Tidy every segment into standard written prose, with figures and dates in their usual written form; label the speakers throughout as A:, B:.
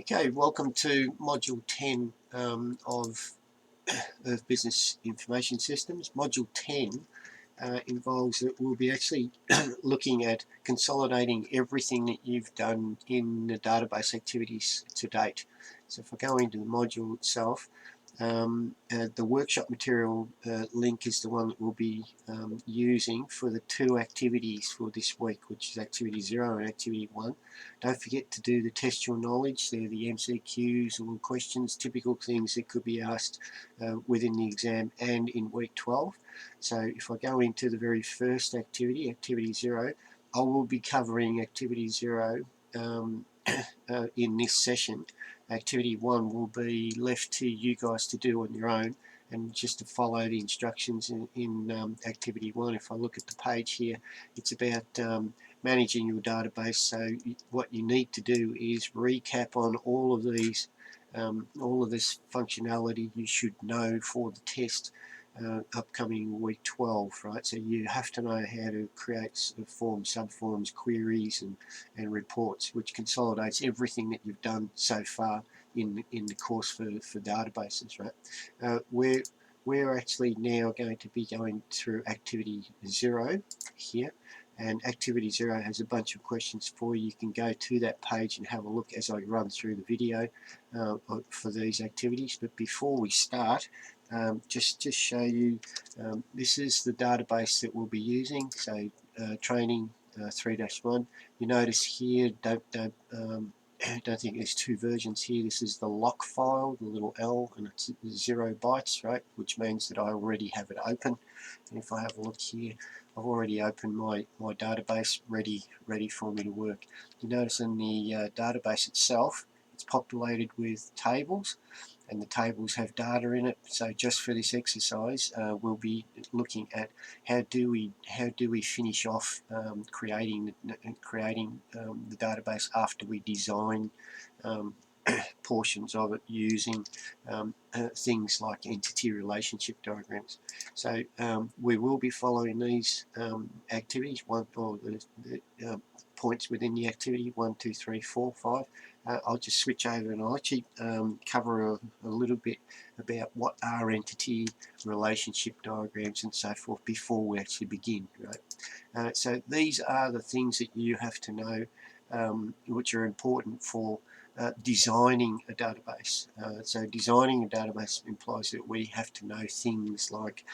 A: Okay, welcome to Module 10 of Business Information Systems. Module 10 involves that we'll be actually looking at consolidating everything that you've done in the database activities to date. So if I go into the module itself, the workshop material link is the one that we'll be using for the two activities for this week, which is Activity 0 and Activity 1. Don't forget to do the test your knowledge. They're the MCQs or questions, typical things that could be asked within the exam and in week 12. So if I go into the very first activity, Activity 0, I will be covering Activity 0 in this session. Activity 1 will be left to you guys to do on your own and just to follow the instructions in Activity 1. If I look at the page here, it's about managing your database. So what you need to do is recap on all of these, all of this functionality you should know for the test upcoming week 12, right? So you have to know how to create forms, subforms, queries, and reports, which consolidates everything that you've done so far in the course for databases, right? We're actually now going to be going through Activity 0 here, and Activity 0 has a bunch of questions for you. You can go to that page and have a look as I run through the video for these activities. But before we start, just to show you, this is the database that we'll be using. So training 3-1. You notice here, don't think there's two versions here. This is the lock file, the little L, and it's 0 bytes, right? Which means that I already have it open. And if I have a look here, I've already opened my database ready for me to work. You notice in the database itself, it's populated with tables, and the tables have data in it. So just for this exercise, we'll be looking at how do we finish off creating the database after we design portions of it using things like entity relationship diagrams. So we will be following these activities, the points within the activity, 1, 2, 3, 4, 5. I'll just switch over and I'll actually cover a little bit about what are entity relationship diagrams and so forth before we actually begin, right? So these are the things that you have to know, which are important for designing a database. So designing a database implies that we have to know things like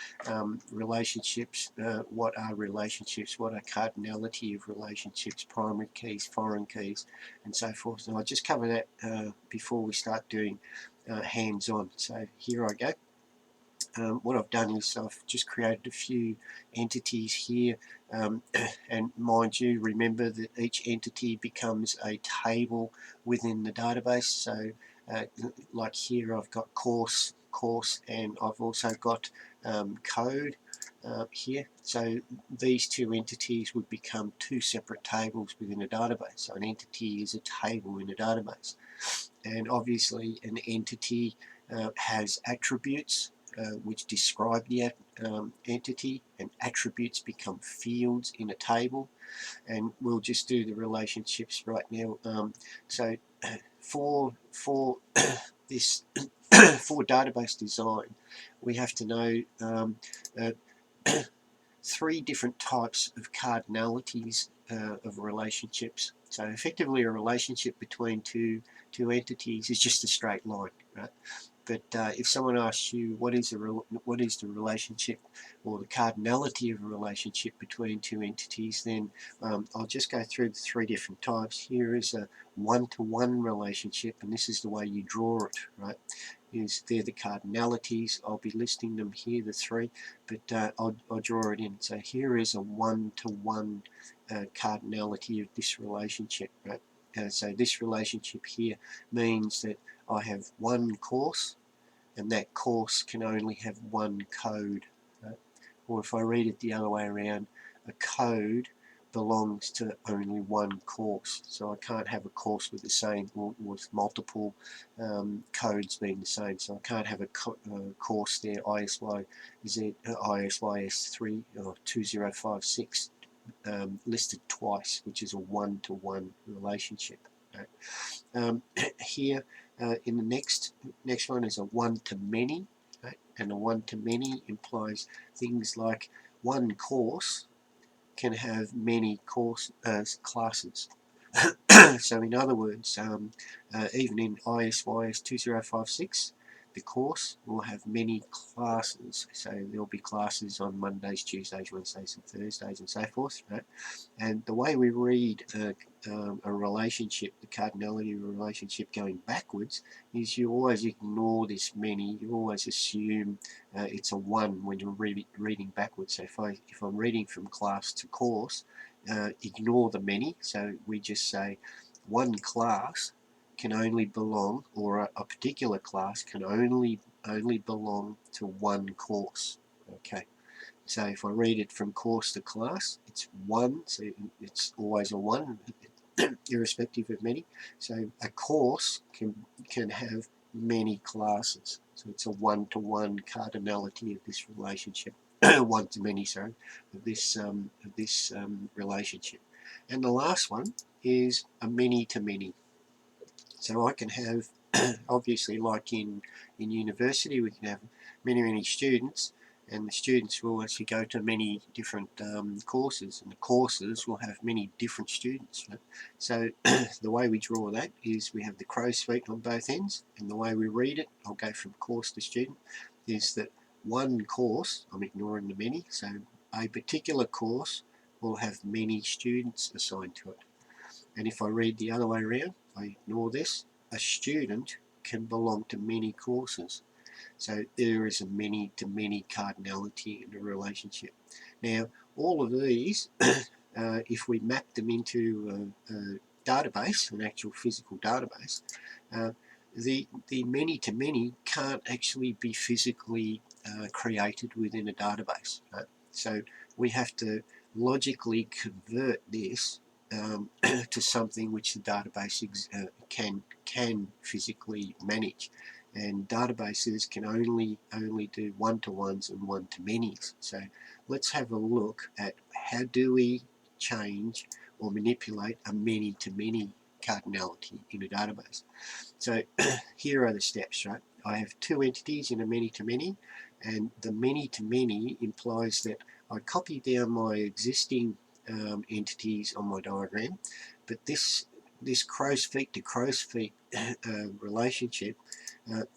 A: relationships, what are relationships, what are cardinality of relationships, primary keys, foreign keys, and so forth. And I'll just cover that before we start doing hands-on. So here I go. What I've done is I've just created a few entities here, and mind you, remember that each entity becomes a table within the database. So like here I've got course, and I've also got code here. So these two entities would become two separate tables within a database. So an entity is a table in a database, and obviously an entity has attributes which describe the entity, and attributes become fields in a table. And we'll just do the relationships right now. So for this for database design, we have to know three different types of cardinalities of relationships. So effectively, a relationship between two entities is just a straight line, right? But if someone asks you what is the relationship or the cardinality of a relationship between two entities, then I'll just go through the three different types. Here is a one-to-one relationship, and this is the way you draw it, right? They're the cardinalities. I'll be listing them here, the three, but I'll draw it in. So here is a one-to-one cardinality of this relationship, right? So this relationship here means that I have one course, and that course can only have one code, right? Or if I read it the other way around, a code belongs to only one course. So I can't have a course with the same, or with multiple codes being the same. So I can't have a course there, ISYS 3 or 2056 listed twice, which is a one-to-one relationship. Right? Here in the next one is a one-to-many, right? And a one-to-many implies things like one course can have many classes. So in other words, even in ISYS 2056, the course will have many classes. So there'll be classes on Mondays, Tuesdays, Wednesdays and Thursdays and so forth, right? And the way we read a relationship, the cardinality of a relationship going backwards, is you always ignore this many. You always assume it's a one when you're reading backwards. So if I'm reading from class to course, ignore the many. So we just say one class can only belong, or a particular class can only belong to one course. Okay. So if I read it from course to class, it's one, so it's always a one, irrespective of many. So a course can have many classes. So it's a one-to-one cardinality of this relationship, one-to-many, sorry, of this relationship. And the last one is a many-to-many. So I can have, obviously, like in university, we can have many students, and the students will actually go to many different courses, and the courses will have many different students. Right? So the way we draw that is we have the crow's feet on both ends, and the way we read it, I'll go from course to student, is that one course, I'm ignoring the many, so a particular course will have many students assigned to it. And if I read the other way around, I ignore this, a student can belong to many courses. So there is a many-to-many cardinality in a relationship. Now, all of these, if we map them into a database, an actual physical database, the many-to-many can't actually be physically created within a database. Right? So we have to logically convert this to something which the database can physically manage, and databases can only do one-to-ones and one-to-manys. So let's have a look at how do we change or manipulate a many-to-many cardinality in a database. So here are the steps, right? I have two entities in a many-to-many, and the many-to-many implies that I copy down my existing entities on my diagram, but this crow's feet to crow's feet relationship,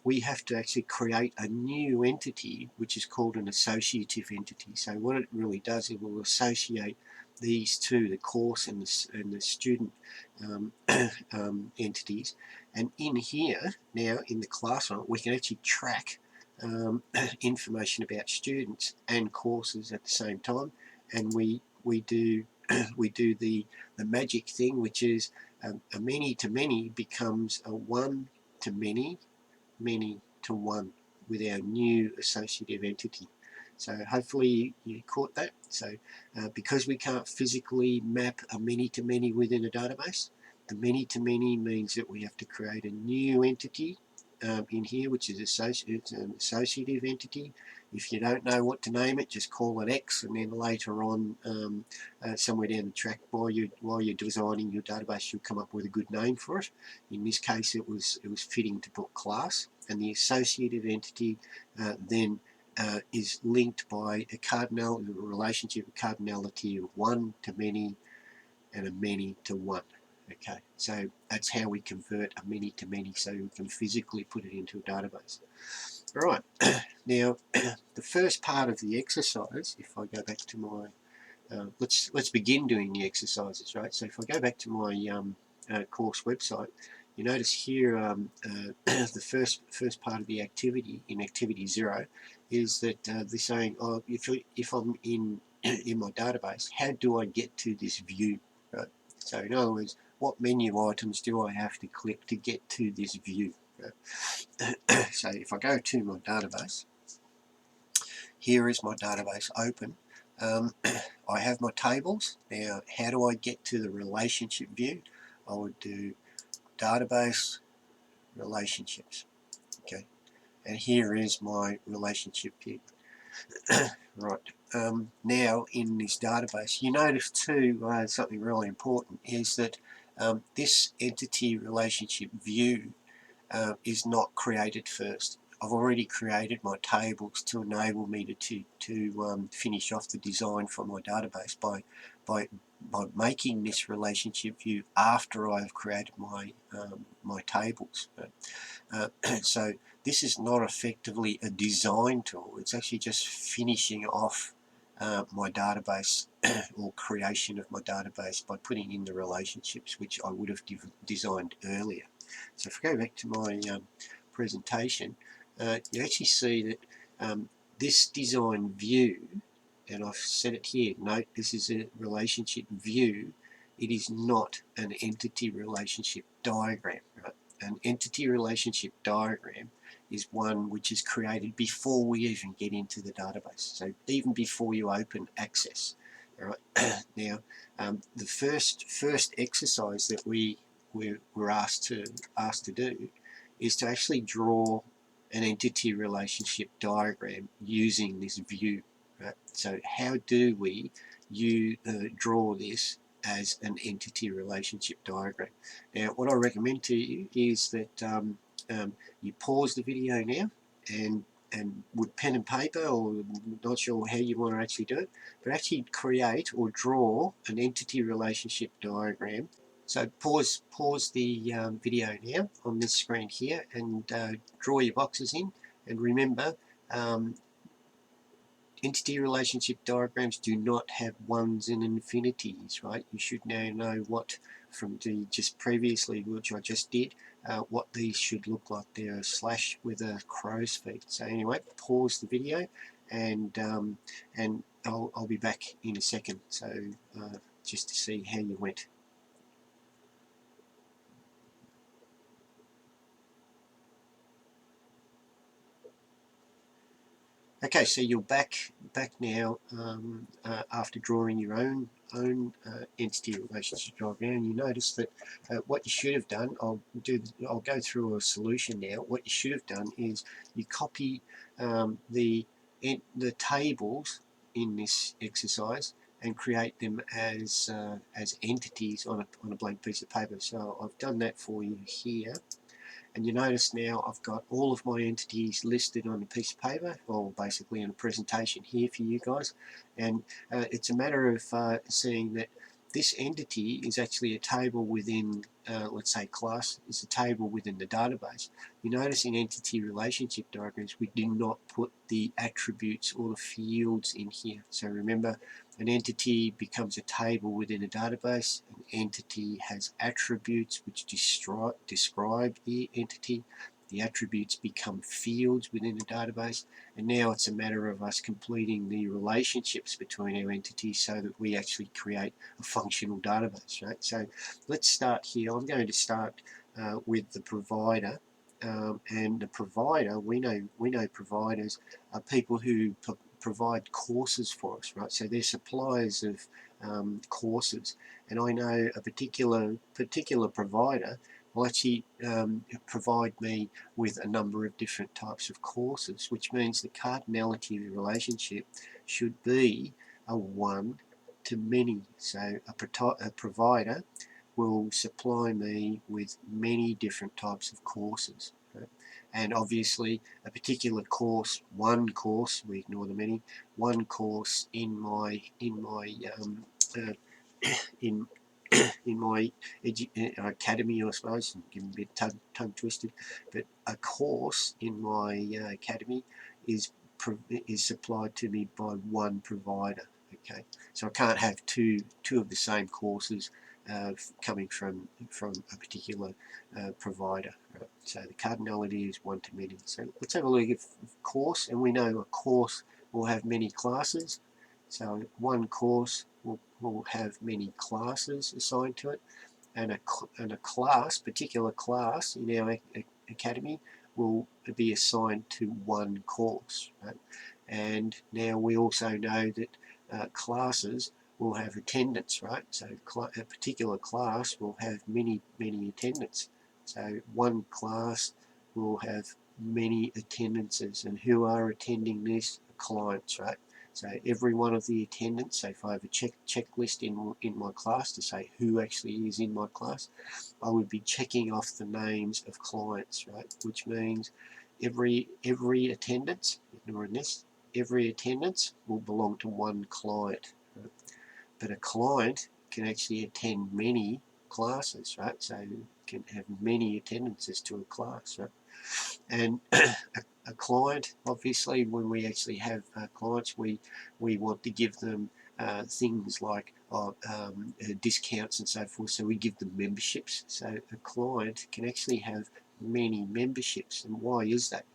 A: we have to actually create a new entity which is called an associative entity. So what it really does, it will associate these two, the course and the student entities, and in here now in the classroom we can actually track information about students and courses at the same time, and we do the magic thing, which is a many-to-many becomes a one-to-many, many-to-one with our new associative entity. So hopefully you caught that. So because we can't physically map a many-to-many within a database, the many-to-many means that we have to create a new entity in here, which is an associative entity. If you don't know what to name it, just call it X, and then later on, somewhere down the track, while you're designing your database, you'll come up with a good name for it. In this case, it was fitting to put class, and the associative entity then is linked by a relationship, a cardinality of one-to-many and a many-to-one. Okay, so that's how we convert a many-to-many, so we can physically put it into a database. All right, now the first part of the exercise, if I go back to my, let's begin doing the exercises, right? So if I go back to my course website, you notice here the first part of the activity in activity 0 is that they're saying, oh, if I'm in my database, how do I get to this view, right? So in other words, what menu items do I have to click to get to this view? Right? So if I go to my database, here is my database open. I have my tables. Now, how do I get to the relationship view? I would do database relationships. Okay, and here is my relationship view. Right. Now in this database, you notice too something really important is that this entity relationship view is not created first. I've already created my tables to enable me to finish off the design for my database by making this relationship view after I've created my tables. So this is not effectively a design tool. It's actually just finishing off my database or creation of my database by putting in the relationships which I would have designed earlier. So if I go back to my presentation, you actually see that this design view, and I've set it here, note this is a relationship view, it is not an entity relationship diagram. Right? An entity relationship diagram is one which is created before we even get into the database, so even before you open access. All right. Now, the first exercise that we're asked to do is to actually draw an entity relationship diagram using this view. Right? So how do we draw this as an entity relationship diagram? Now, what I recommend to you is that you pause the video now and with pen and paper, or not sure how you want to actually do it, but actually create or draw an entity relationship diagram. So pause the video now on this screen here and draw your boxes in. And remember, entity relationship diagrams do not have ones and infinities, right? You should now know what, from the just previously, which I just did, what these should look like. They're a slash with a crow's feet. So anyway, pause the video and I'll be back in a second. So just to see how you went. Okay, so you're back now after drawing your own entity relationship diagram. You notice that what you should have done, I'll go through a solution now. What you should have done is you copy the tables in this exercise and create them as entities on a blank piece of paper. So I've done that for you here. And you notice now I've got all of my entities listed on a piece of paper, or basically in a presentation here for you guys. And it's a matter of seeing that this entity is actually a table within, let's say class, is a table within the database. You notice in entity relationship diagrams, we do not put the attributes or the fields in here. So remember, an entity becomes a table within a database. An entity has attributes which describe the entity. The attributes become fields within a database. And now it's a matter of us completing the relationships between our entities so that we actually create a functional database. Right? So let's start here. I'm going to start with the provider. And the provider, we know providers are people who provide courses for us, right? So they're suppliers of courses, and I know a particular provider will actually provide me with a number of different types of courses, which means the cardinality of the relationship should be a one to many. So a provider will supply me with many different types of courses. Right? And obviously a particular course, one course, we ignore the many, one course in my uh, in in my academy, I suppose, I'm getting a bit tongue twisted, but a course in my academy is supplied to me by one provider. Okay, so I can't have two of the same courses coming from a particular provider. Right? So the cardinality is one to many. So let's have a look at course, and we know a course will have many classes. So one course will have many classes assigned to it, and a class, particular class in our academy will be assigned to one course. Right? And now we also know that classes will have attendance, right? So a particular class will have many attendants. So one class will have many attendances, and who are attending this? Clients, right? So every one of the attendants, so if I have a checklist in my class to say who actually is in my class, I would be checking off the names of clients, right? Which means every attendance, ignoring this, every attendance will belong to one client, right? But a client can actually attend many classes, right? So you can have many attendances to a class, right? And a client, obviously, when we actually have clients, we want to give them things like discounts and so forth. So we give them memberships. So a client can actually have many memberships. And why is that?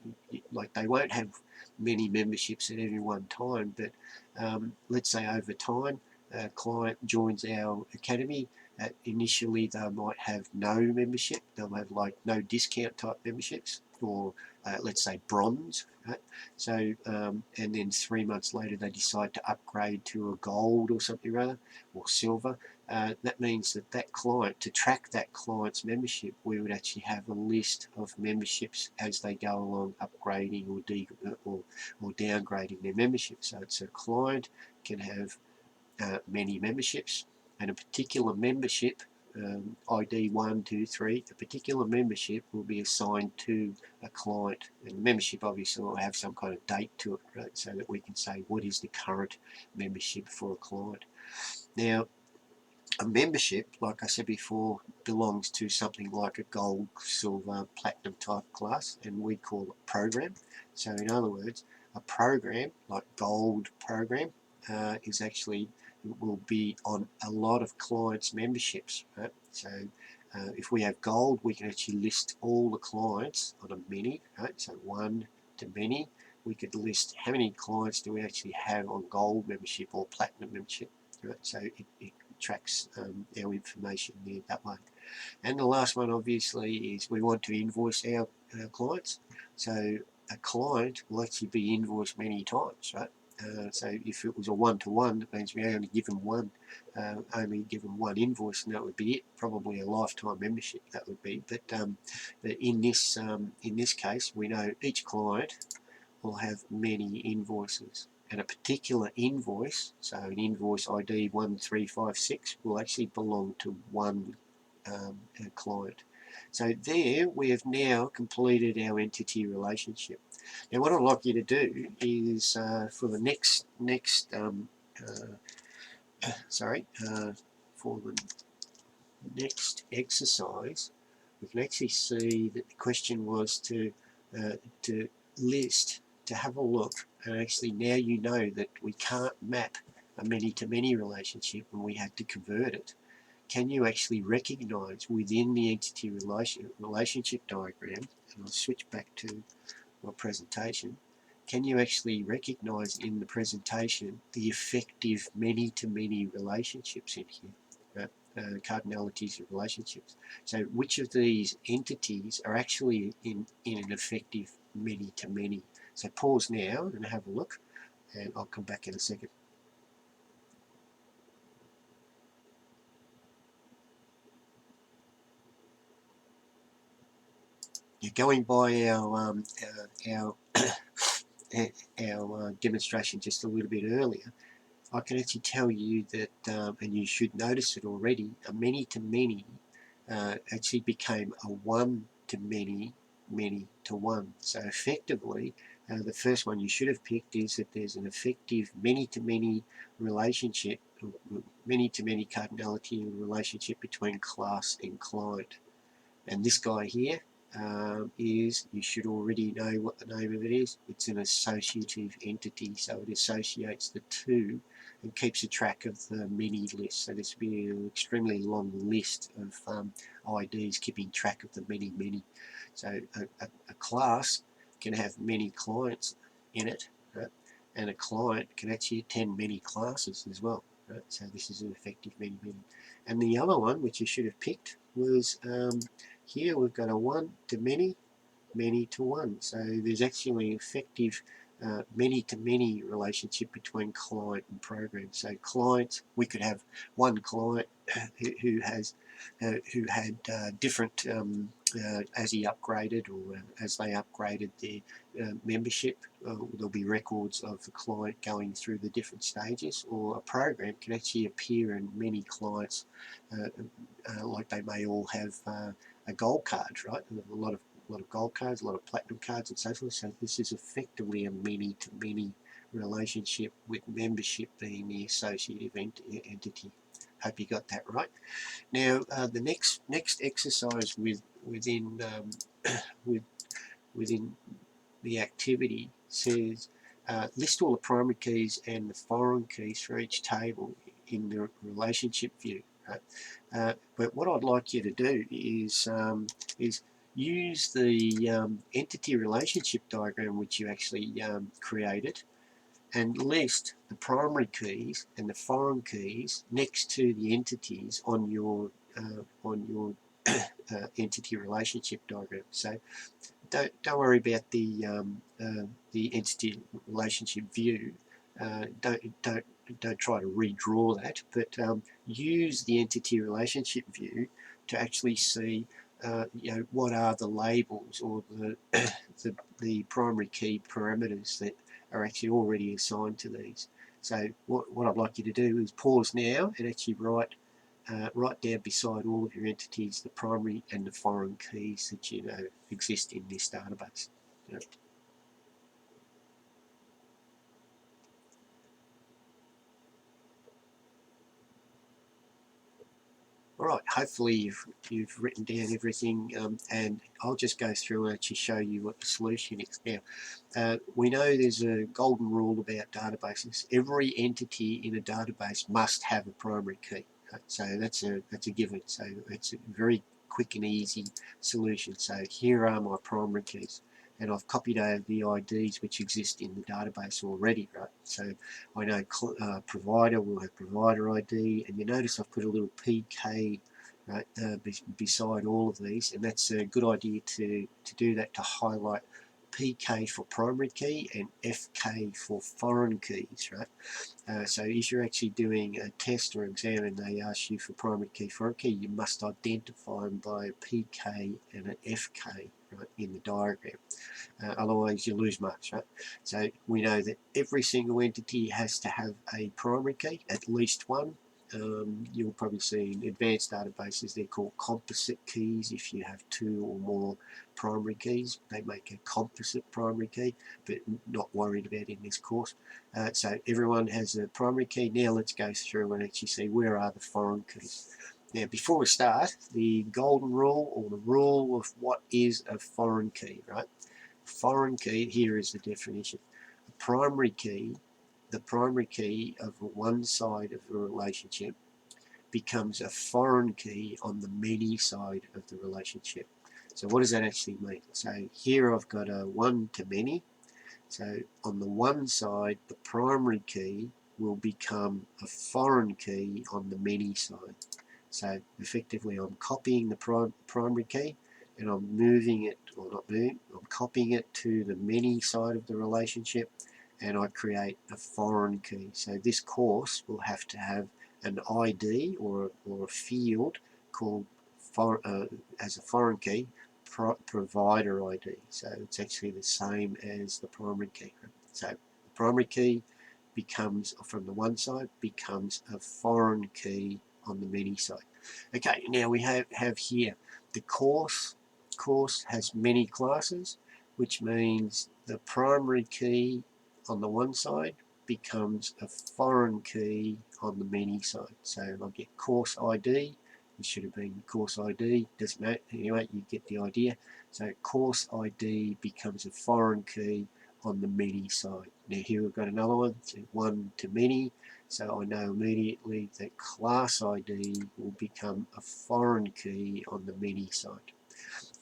A: Like, they won't have many memberships at any one time, but let's say over time, a client joins our academy. Initially, they might have no membership. They'll have like no discount type memberships, or let's say bronze, right? So and then 3 months later they decide to upgrade to a gold or something rather, or silver. That means that client, to track that client's membership, we would actually have a list of memberships as they go along, upgrading or downgrading their membership. So it's a client can have many memberships, and a particular membership, ID 1, 2, 3, a particular membership will be assigned to a client, and the membership obviously will have some kind of date to it, right? So that we can say what is the current membership for a client. Now, a membership, like I said before, belongs to something like a gold, silver, platinum type class, and we call it program. So in other words, a program like gold program is actually will be on a lot of clients' memberships, right? So if we have gold, we can actually list all the clients on a many, right? So one to many. We could list how many clients do we actually have on gold membership or platinum membership, right? So it tracks our information there that way. And the last one obviously is we want to invoice our clients. So a client will actually be invoiced many times, right? So if it was a one-to-one, that means we only give them one invoice, and that would be it. Probably a lifetime membership that would be. But in this case, we know each client will have many invoices, and a particular invoice, so an invoice ID 1356, will actually belong to one client. So there we have now completed our entity relationship. Now what I'd like you to do is for the next for the next exercise, we can actually see that the question was to list, to have a look, and actually now you know that we can't map a many-to-many relationship when we had to convert it. Can you actually recognize within the entity relationship diagram, and I'll switch back to my presentation, can you actually recognize in the presentation the effective many-to-many relationships in here? Cardinalities of relationships. So which of these entities are actually in an effective many-to-many? So pause now and have a look, and I'll come back in a second. You're going by our demonstration just a little bit earlier. I can actually tell you that, and you should notice it already, a many-to-many actually became a one-to-many, many-to-one. So effectively, the first one you should have picked is that there's an effective many-to-many relationship, many-to-many cardinality relationship between class and client. And this guy here is, you should already know what the name of it is. It's an associative entity, so it associates the two and keeps a track of the many list. So this will be an extremely long list of IDs keeping track of the many. So a class can have many clients in it, right? And a client can actually attend many classes as well, right? So this is an effective many. And the other one, which you should have picked, was here we've got a one-to-many, many-to-one. So there's actually an effective many-to-many relationship between client and program. So clients, we could have one client who had different as he upgraded or as they upgraded their membership, there'll be records of the client going through the different stages, or a program can actually appear in many clients, like they may all have a gold card, right? A lot of gold cards, a lot of platinum cards, and so forth. So this is effectively a many-to-many relationship, with membership being the associative entity. Hope you got that right. Now, the next exercise within within the activity says list all the primary keys and the foreign keys for each table in the relationship view. Right? But what I'd like you to do is use the entity relationship diagram which you actually created, and list the primary keys and the foreign keys next to the entities on your entity relationship diagram. So don't worry about the entity relationship view. Don't try to redraw that, but use the entity relationship view to actually see what are the labels or the primary key parameters that are actually already assigned to these. So what I'd like you to do is pause now and actually write down beside all of your entities the primary and the foreign keys that you know exist in this database. Yep. All right, hopefully you've written down everything, and I'll just go through and actually show you what the solution is. Now, we know there's a golden rule about databases. Every entity in a database must have a primary key. So that's a given. So it's a very quick and easy solution. So here are my primary keys, and I've copied over the IDs which exist in the database already, right? So I know provider will have provider ID, and you notice I've put a little PK right beside all of these, and that's a good idea to do that, to highlight PK for primary key and FK for foreign keys, right? So if you're actually doing a test or exam and they ask you for primary key, foreign key, you must identify them by a PK and an FK, right, in the diagram. Otherwise you lose marks, right? So we know that every single entity has to have a primary key, at least one. You'll probably see in advanced databases they're called composite keys. If you have two or more primary keys, they make a composite primary key, but not worried about in this course. So everyone has a primary key. Now let's go through and actually see where are the foreign keys. Now before we start, the golden rule, or the rule of what is a foreign key, right? Foreign key, here is the definition. A primary key, the primary key of one side of a relationship, becomes a foreign key on the many side of the relationship. So what does that actually mean? So here I've got a one to many. So on the one side, the primary key will become a foreign key on the many side. So effectively I'm copying the primary key, and I'm moving it, or not moving, I'm copying it to the many side of the relationship, and I create a foreign key. So this course will have to have an ID or a field called as a foreign key, provider ID. So it's actually the same as the primary key. So the primary key becomes, from the one side, becomes a foreign key on the many side. Okay, now we have here the course. Course has many classes, which means the primary key on the one side becomes a foreign key on the many side. So I'll get course ID. It should have been course ID. Doesn't matter. Anyway, you get the idea. So course ID becomes a foreign key on the many side. Now here we've got another one, so one to many. So I know immediately that class ID will become a foreign key on the many side.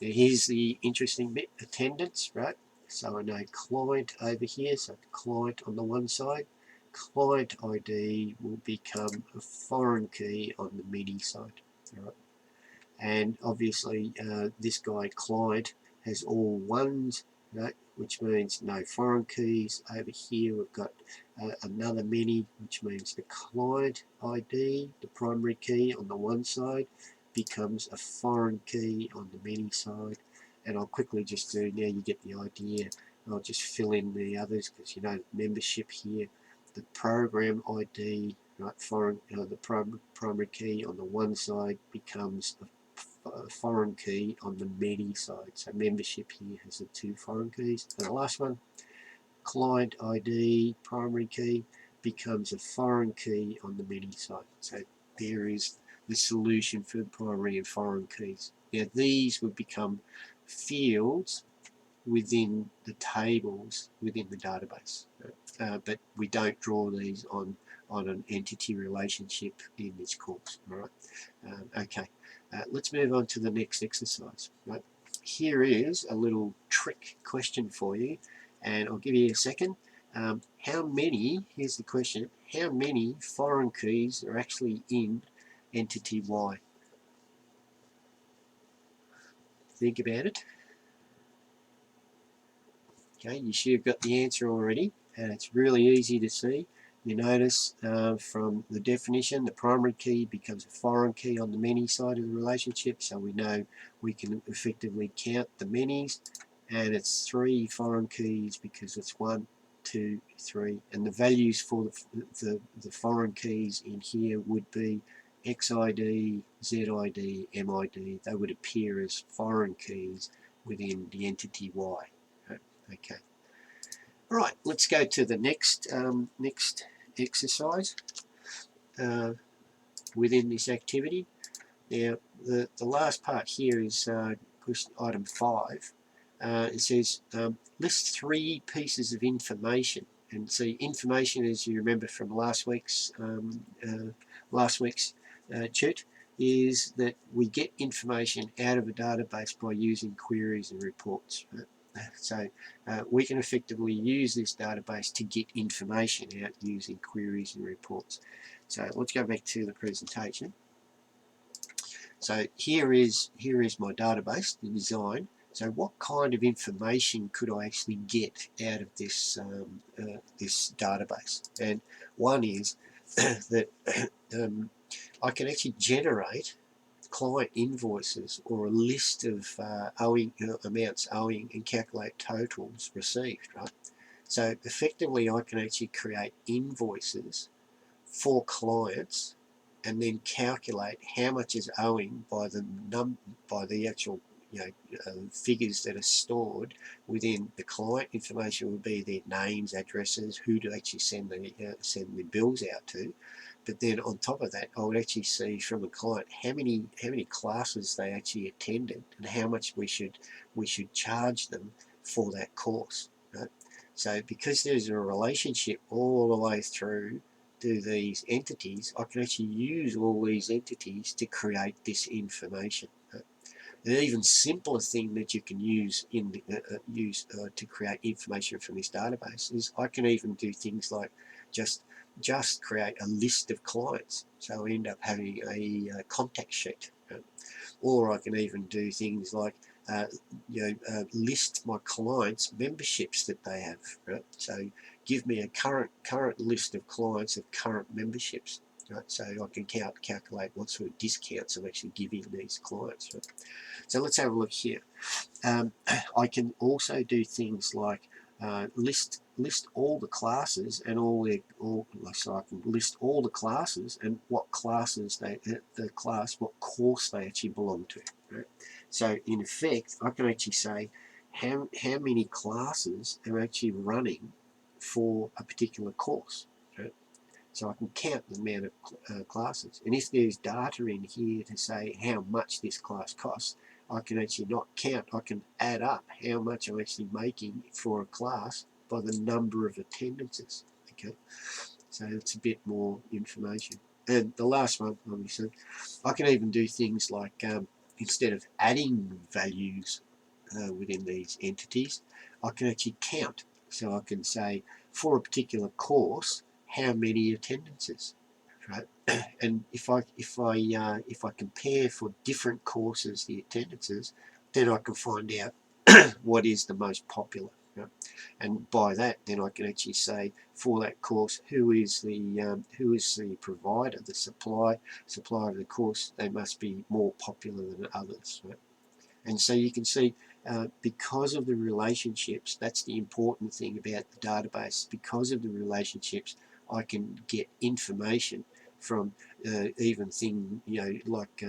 A: Now here's the interesting bit, attendance, right? So I know client over here, so client on the one side, client ID will become a foreign key on the many side, all right? And obviously this guy client has all ones, right, which means no foreign keys. Over here we've got another many, which means the client ID, the primary key on the one side, becomes a foreign key on the many side. And I'll quickly just do, now you get the idea, I'll just fill in the others because you know membership here, the program ID, right, foreign, the primary key on the one side becomes a foreign key on the many side. So membership here has the two foreign keys. And the last one, client ID primary key becomes a foreign key on the many side. So there is the solution for primary and foreign keys. Now these would become fields within the tables within the database, but we don't draw these on an entity relationship in this course. All right. Okay, let's move on to the next exercise. Right. Here is a little trick question for you, and I'll give you a second. How many, here's the question, how many foreign keys are actually in entity Y? Think about it. Okay, you should have got the answer already, and it's really easy to see. You notice from the definition, the primary key becomes a foreign key on the many side of the relationship, so we know we can effectively count the manys, and it's 3 foreign keys because it's 1, 2, 3, and the values for the foreign keys in here would be XID, ZID, MID. They would appear as foreign keys within the entity Y. Okay. All right, let's go to the next exercise within this activity. Now, the last part here is item 5. It says list 3 pieces of information, and see, information, as you remember from last week's chat, is that we get information out of a database by using queries and reports. Right? So we can effectively use this database to get information out using queries and reports. So let's go back to the presentation. So here is my database, the design. So what kind of information could I actually get out of this this database? And one is that I can actually generate client invoices or a list of amounts owing and calculate totals received, right? So effectively I can actually create invoices for clients and then calculate how much is owing by the actual figures that are stored within the client. Information would be their names, addresses, who to actually send the bills out to. But then on top of that, I would actually see from a client how many classes they actually attended and how much we should charge them for that course. Right? So because there's a relationship all the way through to these entities, I can actually use all these entities to create this information. Right? An even simpler thing that you can use to create information from this database is I can even do things like just create a list of clients. So I end up having a contact sheet. Right? Or I can even do things like list my clients' memberships that they have. Right? So give me a current list of clients of current memberships. Right? So I can calculate what sort of discounts I'm actually giving these clients. Right? So let's have a look here. I can also do things like list all the classes and so I can list all the classes and what classes what course they actually belong to. Right? So in effect, I can actually say how many classes are actually running for a particular course. Right? So I can count the amount of classes, and if there's data in here to say how much this class costs, I can actually not count, I can add up how much I'm actually making for a class by the number of attendances. Okay, so it's a bit more information. And the last one, obviously, I can even do things like instead of adding values within these entities, I can actually count. So I can say for a particular course, how many attendances, right? And if I compare for different courses the attendances, then I can find out what is the most popular. Yep. And by that, then I can actually say for that course, who is the provider, the supplier of the course. They must be more popular than others. Right? And so you can see, because of the relationships, that's the important thing about the database. Because of the relationships, I can get information from even thing, like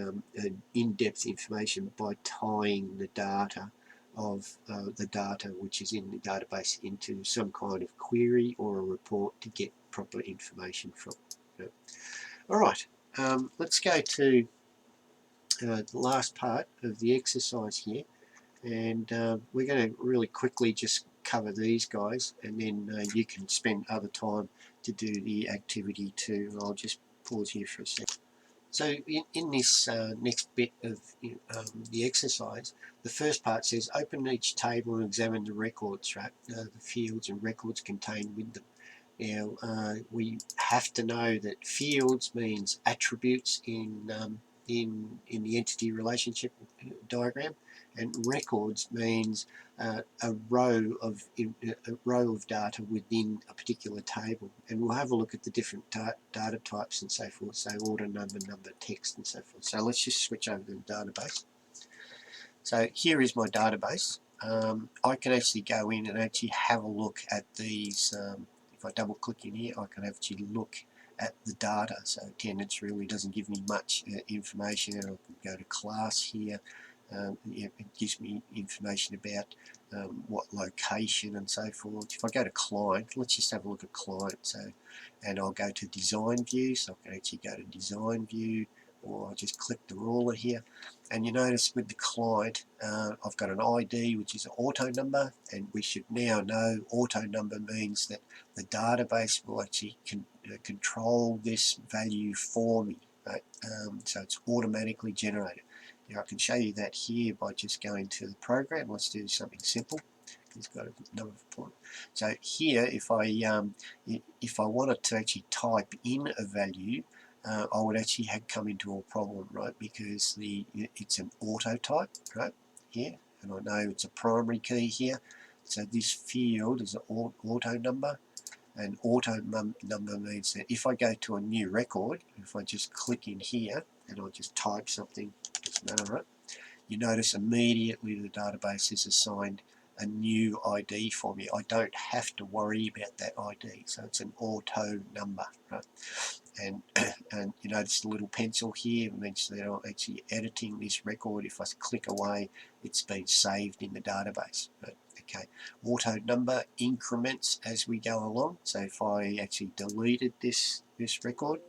A: in-depth information by tying the data of the data which is in the database into some kind of query or a report to get proper information from. You know. All right, let's go to the last part of the exercise here, and we're going to really quickly just cover these guys, and then you can spend other time to do the activity too. I'll just pause here for a second. So in this next bit of the exercise, the first part says open each table and examine the records, right? The fields and records contained with them. Now we have to know that fields means attributes in the entity relationship diagram, and records means a row of data within a particular table. And we'll have a look at the different data types and so forth. So order, number, text, and so forth. So let's just switch over to the database. So here is my database. I can actually go in and actually have a look at these. If I double click in here, I can actually look at the data. So attendance really doesn't give me much information. I can go to class here. It gives me information about what location and so forth. If I go to client, let's just have a look at client. So, and I'll go to design view. So I can actually go to design view, or I'll just click the ruler here. And you notice with the client, I've got an ID, which is an auto number, and we should now know auto number means that the database will actually control this value for me, right? So it's automatically generated. Now I can show you that here by just going to the program. Let's do something simple. It's got a number of points. So here, if I wanted to actually type in a value, I would actually come into a problem, right? Because it's an auto type, right? Here, and I know it's a primary key here. So this field is an auto number, and auto number means that if I go to a new record, if I just click in here and I just type something, doesn't matter, right? You notice immediately the database has assigned a new ID for me. I don't have to worry about that ID, so it's an auto number, right? And you notice the little pencil here means that I'm actually editing this record. If I click away, it's been saved in the database. Right? Okay, auto number increments as we go along. So if I actually deleted this record,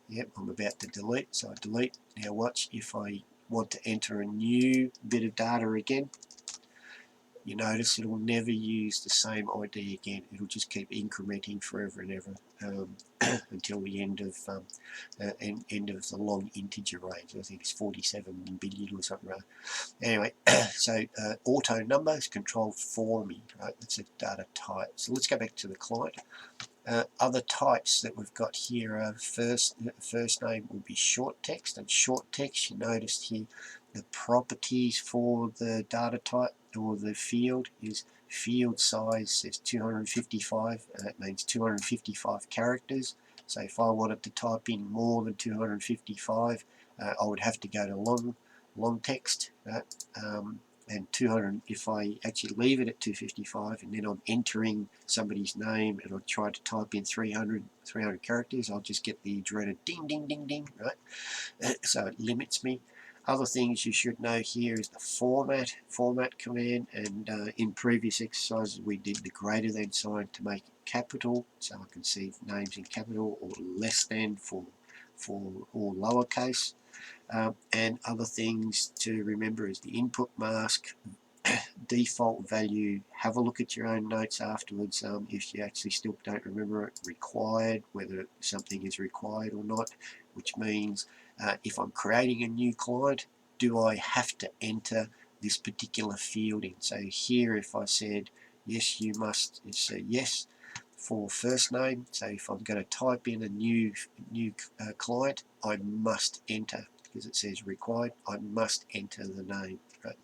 A: yep, I'm about to delete, so I delete. Now watch, if I want to enter a new bit of data again, you notice it will never use the same ID again. It'll just keep incrementing forever and ever until the end of the long integer range. I think it's 47 billion or something. Right? Anyway, so auto number is controlled for me. Right? That's a data type. So let's go back to the client. Other types that we've got here are first name will be short text, and short text, you noticed here the properties for the data type or the field is field size says 255, and that means 255 characters. So if I wanted to type in more than 255, I would have to go to long text. And 200, if I actually leave it at 255 and then I'm entering somebody's name and I try to type in 300 characters, I'll just get the dreaded ding ding ding ding, right? So it limits me. Other things you should know here is the format command, and in previous exercises we did the greater than sign to make it capital, so I can see names in capital, or less than for all lowercase. And other things to remember is the input mask, default value. Have a look at your own notes afterwards if you actually still don't remember it. Required, whether something is required or not, which means if I'm creating a new client, do I have to enter this particular field in? So here, if I said yes, you must, it's a yes for first name. So if I'm going to type in a new client, I must enter because it says required, I must enter the name, right?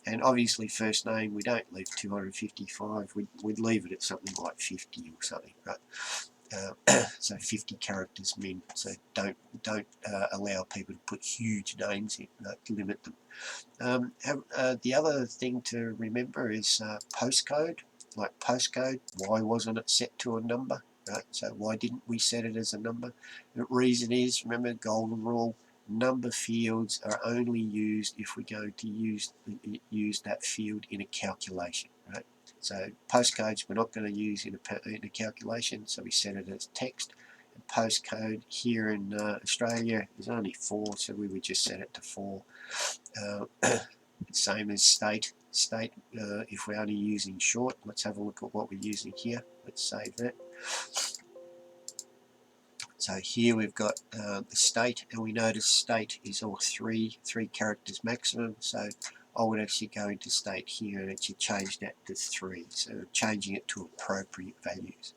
A: And obviously first name, we don't leave 255, we'd leave it at something like 50 or something, right? So 50 characters min, so don't allow people to put huge names in, limit them. The other thing to remember is postcode. Like postcode, why wasn't it set to a number? Right? So why didn't we set it as a number? The reason is, remember, golden rule, number fields are only used if we're going to use that field in a calculation, right? So postcodes we're not going to use in a calculation, so we set it as text. And postcode here in Australia is only 4, so we would just set it to 4. Same as state. If we're only using short, let's have a look at what we're using here. Let's save that. So here we've got the state, and we notice state is all three characters maximum. So I would actually go into state here and actually change that to 3. So changing it to appropriate values.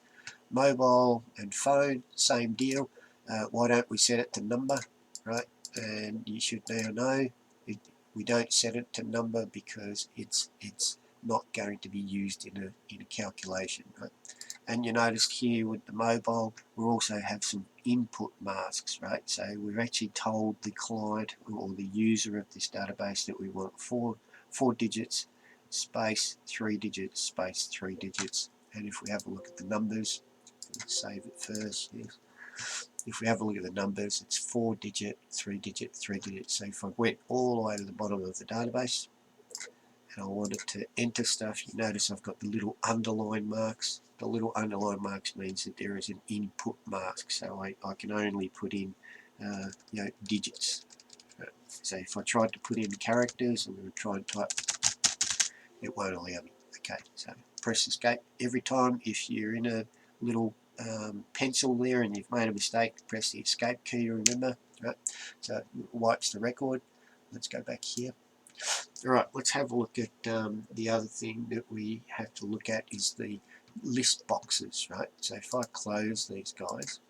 A: Mobile and phone, same deal. Why don't we set it to number, right? And you should now know we don't set it to number because it's not going to be used in a calculation, right? And you notice here with the mobile, we also have some input masks, right? So we've actually told the client or the user of this database that we want 4 digits, space 3 digits, space 3 digits. And if we have a look at the numbers, let's save it first. Yes. If we have a look at the numbers, it's 4 digit, 3 digit, 3 digit. So if I went all the way to the bottom of the database and I wanted to enter stuff, you notice I've got the little underline marks. The little underline marks means that there is an input mask, so I can only put in digits. So if I tried to put in characters and we try and type, it won't allow me. Okay, so press escape every time. If you're in a little pencil there and you've made a mistake, press the escape key, remember, right? So it wipes the record. Let's go back here. Alright, let's have a look at the other thing that we have to look at is the list boxes, right? So if I close these guys,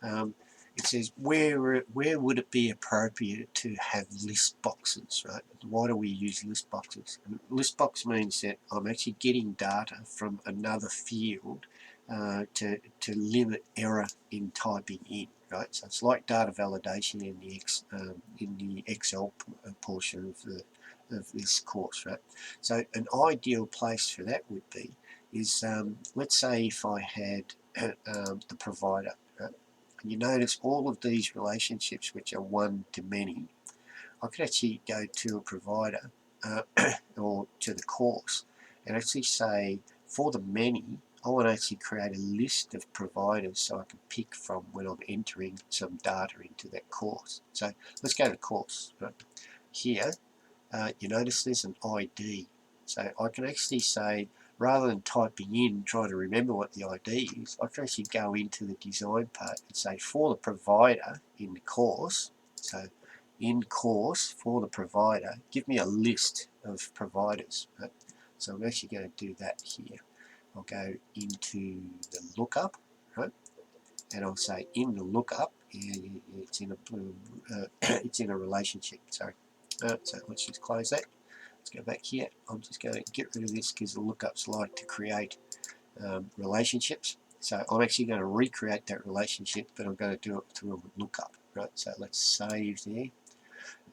A: it says where would it be appropriate to have list boxes, right? Why do we use list boxes? And list box means that I'm actually getting data from another field to limit error in typing in, right? So it's like data validation in the Excel portion of this course, right? So an ideal place for that would be is let's say if I had the provider, right? And you notice all of these relationships which are one to many, I could actually go to a provider or to the course and actually say for the many, I want to actually create a list of providers so I can pick from when I'm entering some data into that course. So let's go to course. Right? Here, you notice there's an ID. So I can actually say, rather than typing in, trying to remember what the ID is, I can actually go into the design part and say for the provider in the course, so in course for the provider, give me a list of providers. Right? So I'm actually going to do that here. I'll go into the lookup, right? And I'll say in the lookup, it's in a relationship. Sorry. So let's just close that. Let's go back here. I'm just going to get rid of this because the lookups like to create relationships. So I'm actually going to recreate that relationship, but I'm going to do it through a lookup, right? So let's save there,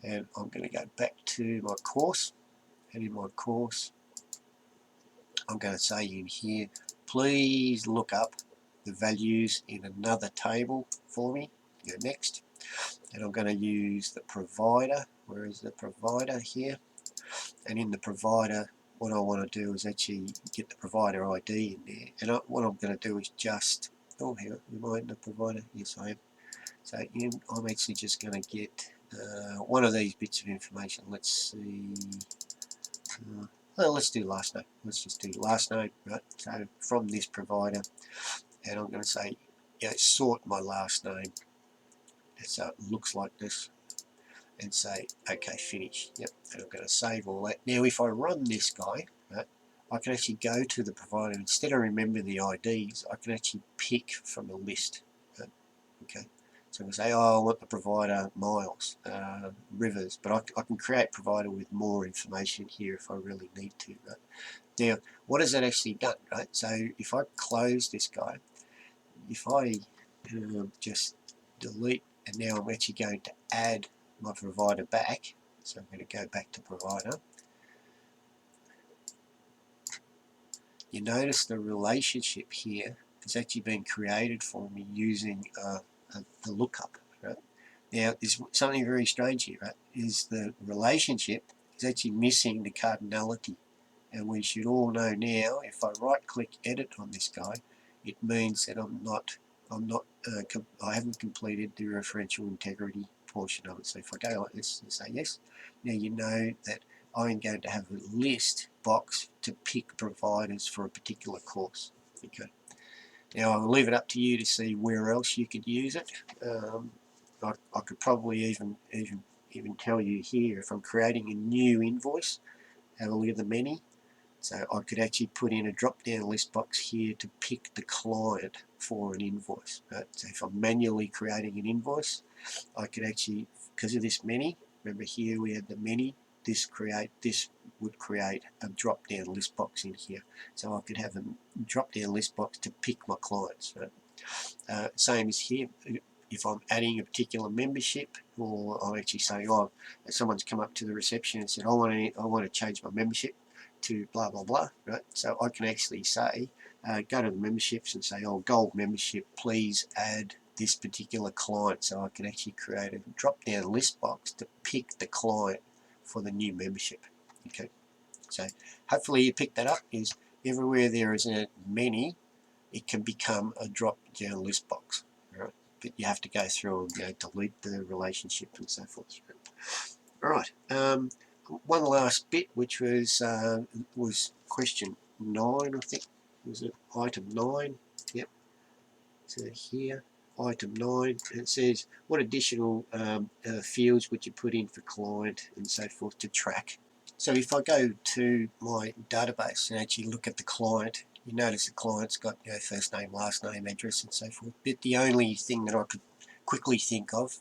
A: and I'm going to go back to my course, and in my course, I'm going to say in here, please look up the values in another table for me. Go next, and I'm going to use the provider. Where is the provider here? And in the provider, what I want to do is actually get the provider ID in there. And what I'm going to do is just, oh, here, am I in the provider? Yes, I am. So I'm actually just going to get one of these bits of information. Let's see. Well, let's do last name. Let's just do last name, right? So from this provider, and I'm going to say, sort my last name. So it looks like this. And say, okay, finish. Yep, and I'm going to save all that. Now, if I run this guy, right, I can actually go to the provider. Instead of remembering the IDs, I can actually pick from a list. Right? Okay, So I say, oh, I want the provider miles, rivers, but I can create provider with more information here if I really need to. Right? Now, what has that actually done? Right? So if I close this guy, if I just delete, and now I'm actually going to add my provider back. So I'm going to go back to provider. You notice the relationship here has actually been created for me using the lookup. Right? Now, there's something very strange here, right? Is the relationship is actually missing the cardinality. And we should all know now, if I right-click edit on this guy, it means that I haven't completed the referential integrity portion of it. So if I go like this and say yes, now you know that I'm going to have a list box to pick providers for a particular course. Okay. Now I'll leave it up to you to see where else you could use it. I could probably even tell you here, if I'm creating a new invoice, have a look at the menu. So I could actually put in a drop-down list box here to pick the client for an invoice. Right? So if I'm manually creating an invoice, I could actually, because of this menu, remember here we had the menu, this would create a drop-down list box in here. So I could have a drop-down list box to pick my clients. Right? Same as here. If I'm adding a particular membership, or I'm actually saying, oh, someone's come up to the reception and said, I want to change my membership to blah blah blah, right? So I can actually say, go to the memberships and say, oh, gold membership, please add this particular client. So I can actually create a drop down list box to pick the client for the new membership. Okay, so hopefully you picked that up. Is everywhere there is a menu, it can become a drop down list box, right? But you have to go through and delete the relationship and so forth. Right. One last bit, which was question 9, I think. Was it item 9? Yep. So here, item 9, it says, what additional fields would you put in for client and so forth to track? So if I go to my database and actually look at the client, you notice the client's got first name, last name, address, and so forth. But the only thing that I could quickly think of,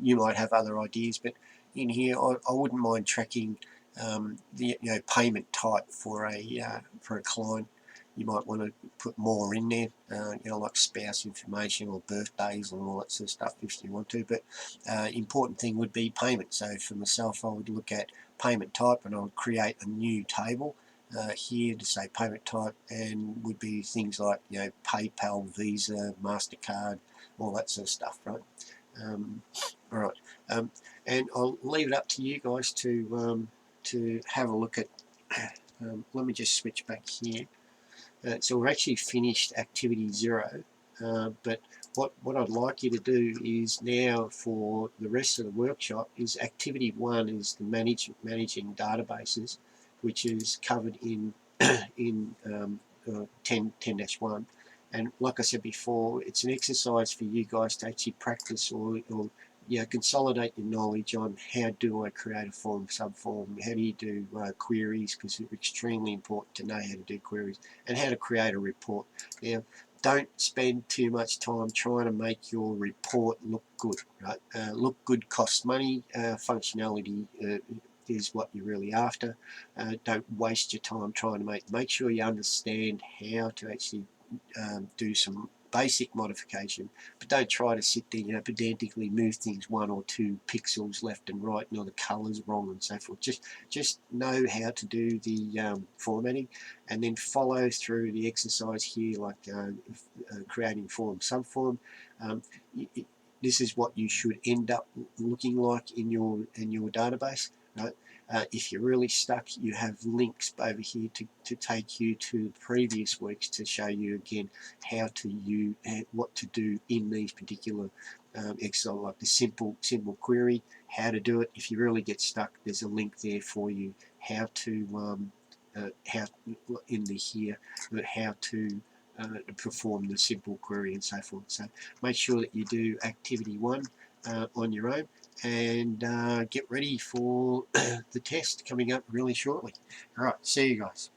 A: you might have other ideas, but in here I wouldn't mind tracking the payment type for a client. You might want to put more in there, like spouse information or birthdays and all that sort of stuff if you want to. But important thing would be payment. So for myself, I would look at payment type and I would create a new table here to say payment type, and would be things like PayPal, Visa, MasterCard, all that sort of stuff, right? All right, and I'll leave it up to you guys to have a look at. Let me just switch back here. So we're actually finished activity 0, but what I'd like you to do is now for the rest of the workshop is activity 1 is the managing databases, which is covered in 10-1. And like I said before, it's an exercise for you guys to actually practice or consolidate your knowledge on how do I create a form, subform, how do you do queries, because it's extremely important to know how to do queries, and how to create a report. Now, don't spend too much time trying to make your report look good, right? Look good costs money, functionality is what you're really after. Don't waste your time trying to make sure you understand how to actually do some basic modification, but don't try to sit there, pedantically move things 1 or 2 pixels left and right, the colours wrong and so forth. Just know how to do the formatting, and then follow through the exercise here, like creating form, subform. This is what you should end up looking like in your database, right? If you're really stuck, you have links over here to take you to the previous weeks to show you again how to use what to do in these particular exercises, like the simple query, how to do it. If you really get stuck, there's a link there for you how to how in the here how to perform the simple query and so forth. So make sure that you do activity 1 on your own, and get ready for the test coming up really shortly. All right, see you guys.